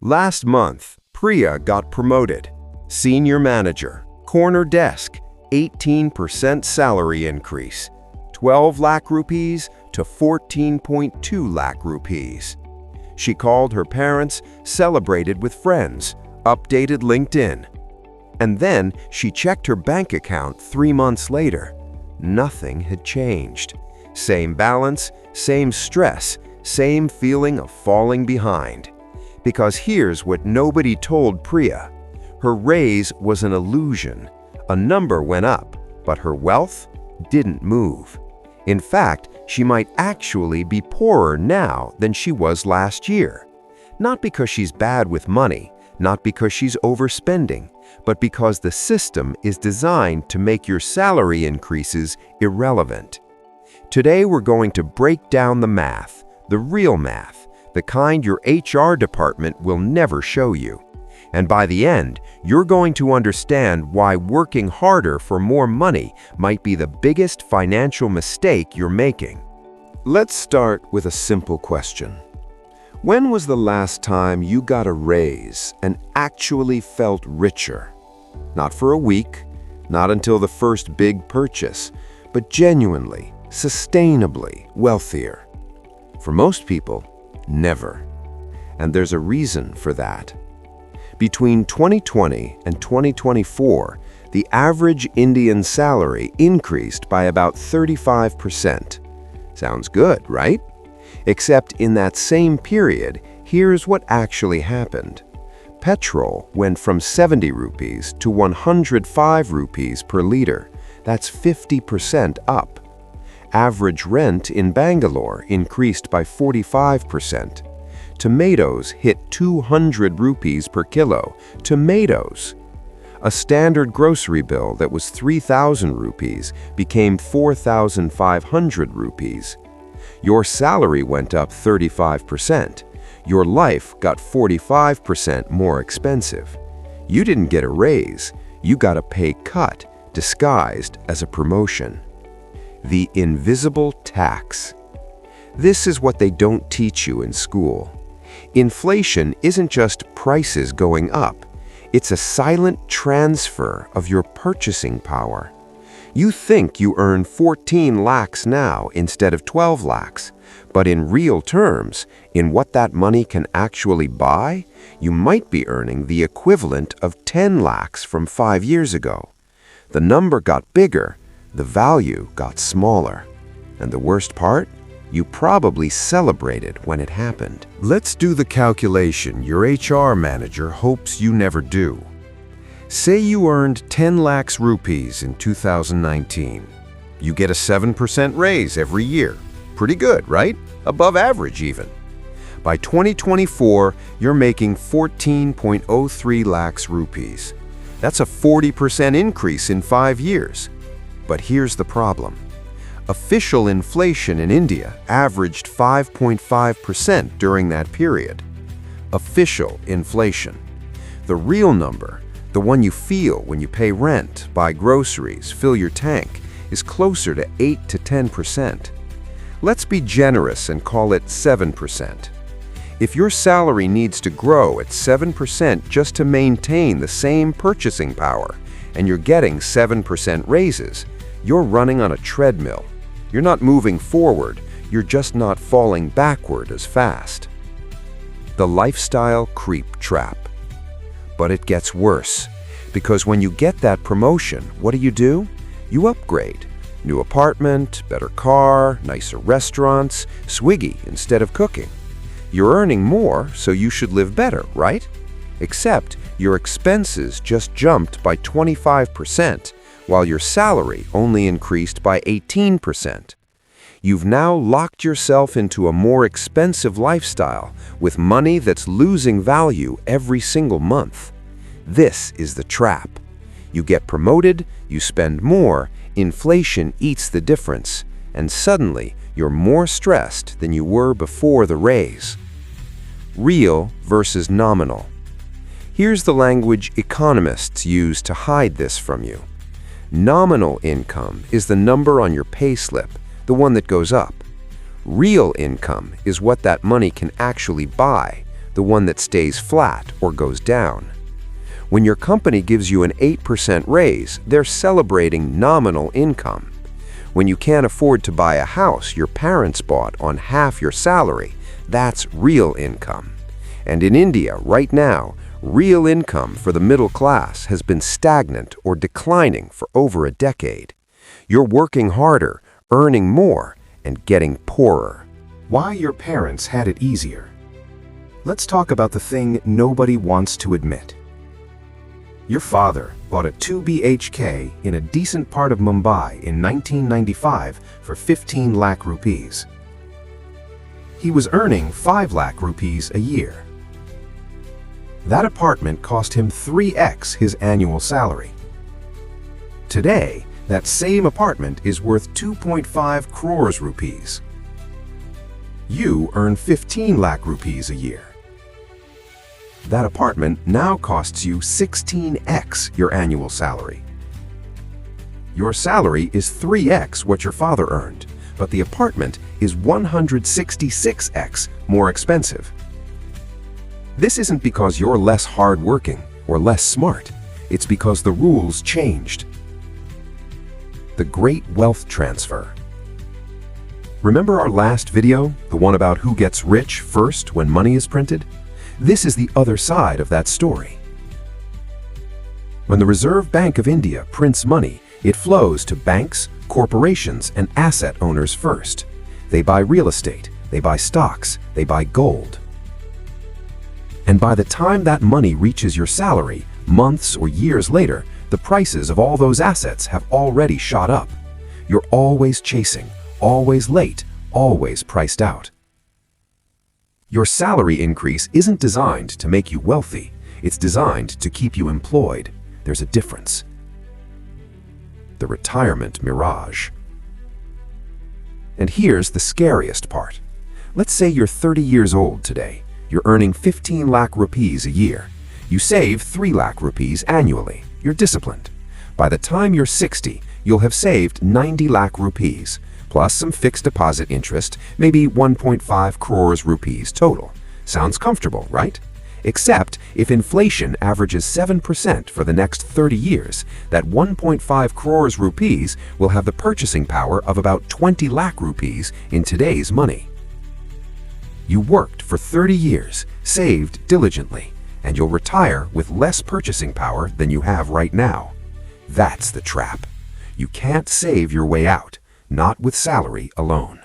Last month, Priya got promoted. Senior manager, corner desk, 18% salary increase, 12 lakh rupees to 14.2 lakh rupees. She called her parents, celebrated with friends, updated LinkedIn. And then she checked her bank account 3 months later. Nothing had changed. Same balance, same stress, same feeling of falling behind. Because here's what nobody told Priya. Her raise was an illusion. A number went up, but her wealth didn't move. In fact, she might actually be poorer now than she was last year. Not because she's bad with money, not because she's overspending, but because the system is designed to make your salary increases irrelevant. Today we're going to break down the math, the real math, the kind your HR department will never show you. And by the end, you're going to understand why working harder for more money might be the biggest financial mistake you're making. Let's start with a simple question. When was the last time you got a raise and actually felt richer? Not for a week, not until the first big purchase, but genuinely, sustainably wealthier. For most people, never. And there's a reason for that. Between 2020 and 2024, the average Indian salary increased by about 35%. Sounds good, right? Except in that same period, here's what actually happened. Petrol went from 70 rupees to 105 rupees per liter. That's 50% up. Average rent in Bangalore increased by 45%. Tomatoes hit 200 rupees per kilo. Tomatoes. A standard grocery bill that was 3,000 rupees became 4,500 rupees. Your salary went up 35%. Your life got 45% more expensive. You didn't get a raise. You got a pay cut, disguised as a promotion. The invisible tax. This is what they don't teach you in school. Inflation isn't just prices going up. It's a silent transfer of your purchasing power. You think you earn 14 lakhs now instead of 12 lakhs, but in real terms, in what that money can actually buy, you might be earning the equivalent of 10 lakhs from 5 years ago. The number got bigger, the value got smaller. And the worst part? You probably celebrated when it happened. Let's do the calculation your HR manager hopes you never do. Say you earned 10 lakhs rupees in 2019. You get a 7% raise every year. Pretty good, right? Above average even. By 2024, you're making 14.03 lakhs rupees. That's a 40% increase in 5 years. But here's the problem. Official inflation in India averaged 5.5% during that period. Official inflation. The real number, the one you feel when you pay rent, buy groceries, fill your tank, is closer to 8 to 10%. Let's be generous and call it 7%. If your salary needs to grow at 7% just to maintain the same purchasing power, and you're getting 7% raises, you're running on a treadmill. You're not moving forward, you're just not falling backward as fast. The lifestyle creep trap. But it gets worse, because when you get that promotion, what do? You upgrade. New apartment, better car, nicer restaurants, Swiggy instead of cooking. You're earning more, so you should live better, right? Except your expenses just jumped by 25%, while your salary only increased by 18%. You've now locked yourself into a more expensive lifestyle with money that's losing value every single month. This is the trap. You get promoted, you spend more, inflation eats the difference, and suddenly you're more stressed than you were before the raise. Real versus nominal. Here's the language economists use to hide this from you. Nominal income is the number on your payslip, the one that goes up. Real income is what that money can actually buy, the one that stays flat or goes down. When your company gives you an 8% raise, they're celebrating nominal income. When you can't afford to buy a house your parents bought on half your salary, that's real income. And in India, right now, real income for the middle class has been stagnant or declining for over a decade. You're working harder, earning more, and getting poorer. Why your parents had it easier. Let's talk about the thing nobody wants to admit. Your father bought a 2 BHK in a decent part of Mumbai in 1995 for 15 lakh rupees. He was earning 5 lakh rupees a year. That apartment cost him 3x his annual salary. Today, that same apartment is worth 2.5 crores rupees. You earn 15 lakh rupees a year. That apartment now costs you 16x your annual salary. Your salary is 3x what your father earned, but the apartment is 166x more expensive. This isn't because you're less hardworking or less smart. It's because the rules changed. The Great Wealth Transfer. Remember our last video, the one about who gets rich first when money is printed? This is the other side of that story. When the Reserve Bank of India prints money, it flows to banks, corporations, and asset owners first. They buy real estate, they buy stocks, they buy gold. And by the time that money reaches your salary, months or years later, the prices of all those assets have already shot up. You're always chasing, always late, always priced out. Your salary increase isn't designed to make you wealthy. It's designed to keep you employed. There's a difference. The retirement mirage. And here's the scariest part. Let's say you're 30 years old today. You're earning 15 lakh rupees a year. You save 3 lakh rupees annually. You're disciplined. By the time you're 60, you'll have saved 90 lakh rupees, plus some fixed deposit interest, maybe 1.5 crores rupees total. Sounds comfortable, right? Except if inflation averages 7% for the next 30 years, that 1.5 crores rupees will have the purchasing power of about 20 lakh rupees in today's money. You worked for 30 years, saved diligently, and you'll retire with less purchasing power than you have right now. That's the trap. You can't save your way out, not with salary alone.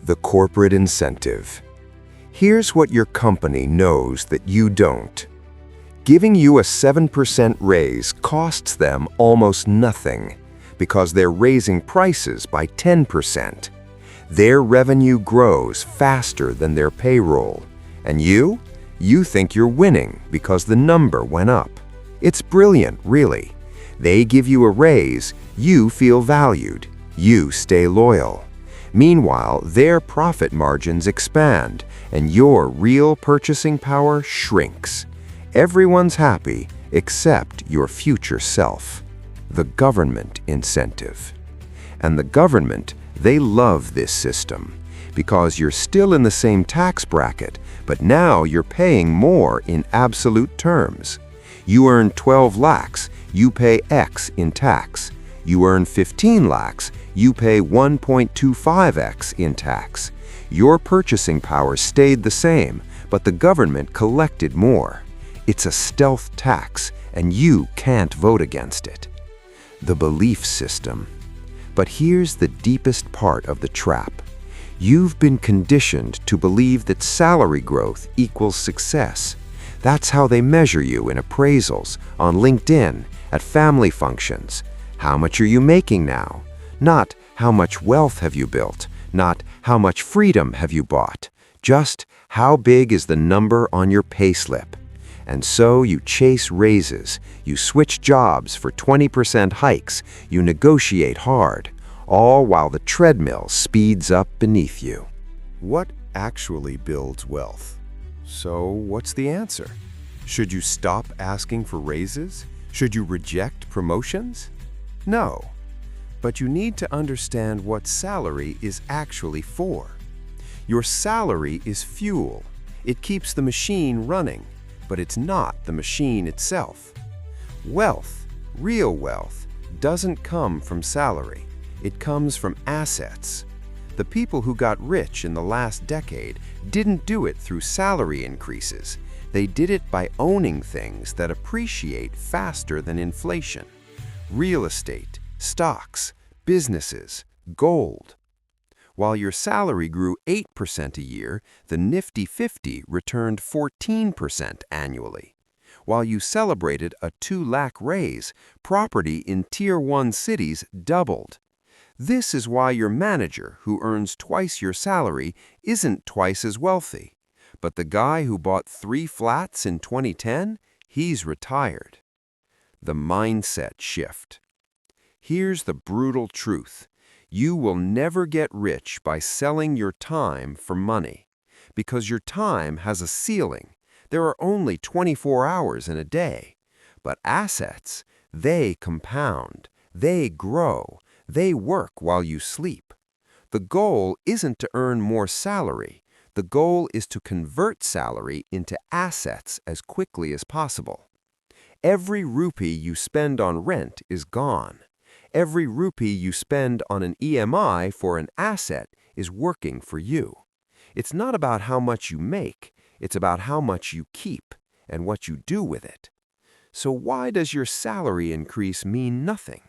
The corporate incentive. Here's what your company knows that you don't. Giving you a 7% raise costs them almost nothing because they're raising prices by 10%. Their revenue grows faster than their payroll. And you think you're winning because the number went up. It's brilliant, really. They give you a raise, you feel valued, you stay loyal. Meanwhile, their profit margins expand, and your real purchasing power shrinks. Everyone's happy except your future self. The government incentive. And the government, they love this system because you're still in the same tax bracket, but now you're paying more in absolute terms. You earn 12 lakhs, you pay X in tax. You earn 15 lakhs, you pay 1.25x in tax. Your purchasing power stayed the same, but the government collected more. It's a stealth tax, and you can't vote against it. The belief system. But here's the deepest part of the trap. You've been conditioned to believe that salary growth equals success. That's how they measure you in appraisals, on LinkedIn, at family functions. How much are you making now? Not how much wealth have you built, not how much freedom have you bought, just how big is the number on your payslip. And so you chase raises, you switch jobs for 20% hikes, you negotiate hard, all while the treadmill speeds up beneath you. What actually builds wealth? So what's the answer? Should you stop asking for raises? Should you reject promotions? No. But you need to understand what salary is actually for. Your salary is fuel. It keeps the machine running, but it's not the machine itself. Wealth, real wealth, doesn't come from salary. It comes from assets. The people who got rich in the last decade didn't do it through salary increases. They did it by owning things that appreciate faster than inflation. Real estate, stocks, businesses, gold. While your salary grew 8% a year, the Nifty 50 returned 14% annually. While you celebrated a 2 lakh raise, property in Tier 1 cities doubled. This is why your manager, who earns twice your salary, isn't twice as wealthy. But the guy who bought 3 flats in 2010, he's retired. The mindset shift. Here's the brutal truth. You will never get rich by selling your time for money, because your time has a ceiling. There are only 24 hours in a day. But assets, they compound, they grow, they work while you sleep. The goal isn't to earn more salary. The goal is to convert salary into assets as quickly as possible. Every rupee you spend on rent is gone. Every rupee you spend on an EMI for an asset is working for you. It's not about how much you make, it's about how much you keep and what you do with it. So why does your salary increase mean nothing?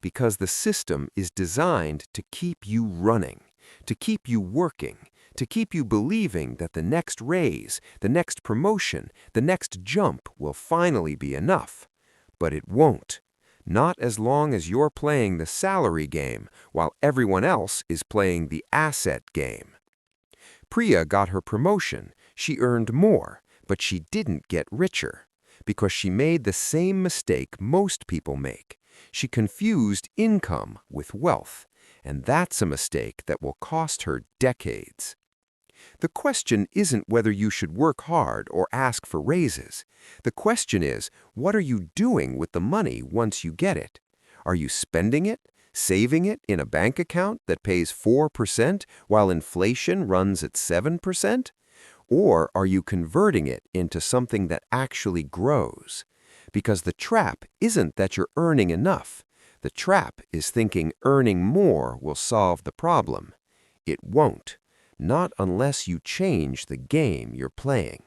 Because the system is designed to keep you running, to keep you working, to keep you believing that the next raise, the next promotion, the next jump will finally be enough. But it won't. Not as long as you're playing the salary game while everyone else is playing the asset game. Priya got her promotion. She earned more, but she didn't get richer because she made the same mistake most people make. She confused income with wealth, and that's a mistake that will cost her decades. The question isn't whether you should work hard or ask for raises. The question is, what are you doing with the money once you get it? Are you spending it, saving it in a bank account that pays 4% while inflation runs at 7%? Or are you converting it into something that actually grows? Because the trap isn't that you're earning enough. The trap is thinking earning more will solve the problem. It won't. Not unless you change the game you're playing.